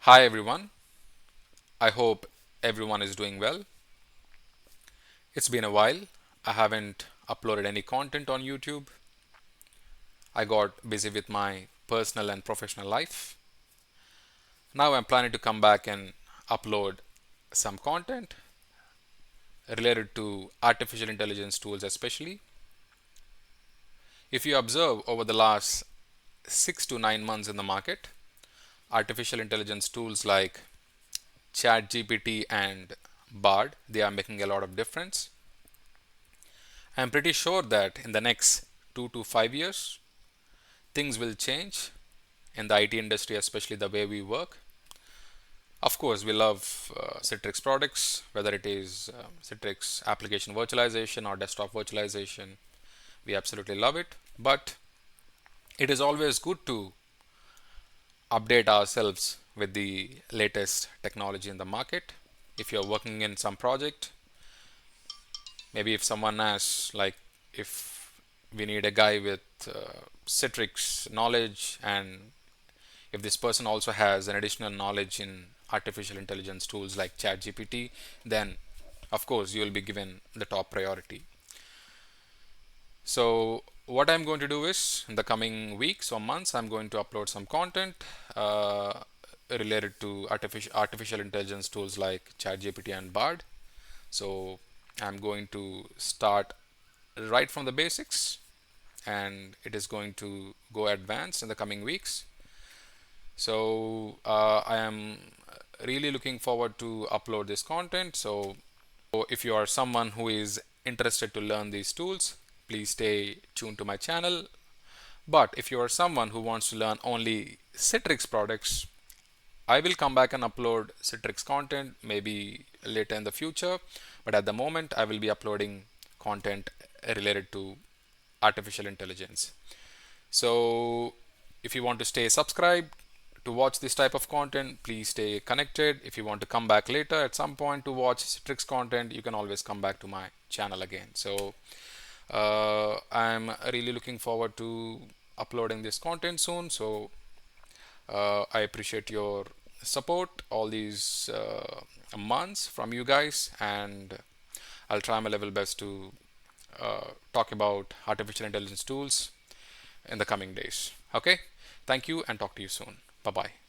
Hi everyone, I hope everyone is doing well. It's been a while. I haven't uploaded any content on YouTube. I got busy with my personal and professional life. Now I'm planning to come back and upload some content related to artificial intelligence tools, especially. If you observe over the last 6 to 9 months in the market, artificial intelligence tools like ChatGPT and Bard, they are making a lot of difference. I'm pretty sure that in the next 2 to 5 years, things will change in the IT industry, especially the way we work. Of course, we love Citrix products, whether it is Citrix application virtualization or desktop virtualization. We absolutely love it. But it is always good to update ourselves with the latest technology in the market. If you're working in some project, maybe if someone asks, like, if we need a guy with Citrix knowledge, and if this person also has an additional knowledge in artificial intelligence tools like ChatGPT, then of course you will be given the top priority. So what I'm going to do is in the coming weeks or months, I'm going to upload some content uh, related to artificial intelligence tools like ChatGPT and Bard. So I'm going to start right from the basics, and it is going to go advanced in the coming weeks. So I am really looking forward to upload this content. So if you are someone who is interested to learn these tools, please stay tuned to my channel. But if you are someone who wants to learn only Citrix products, I will come back and upload Citrix content maybe later in the future. But at the moment, I will be uploading content related to artificial intelligence. So if you want to stay subscribed to watch this type of content, please stay connected. If you want to come back later at some point to watch Citrix content, you can always come back to my channel again. So I'm really looking forward to uploading this content soon. So I appreciate your support all these months from you guys, and I'll try my level best to talk about artificial intelligence tools in the coming days. Okay, thank you and talk to you soon. Bye bye.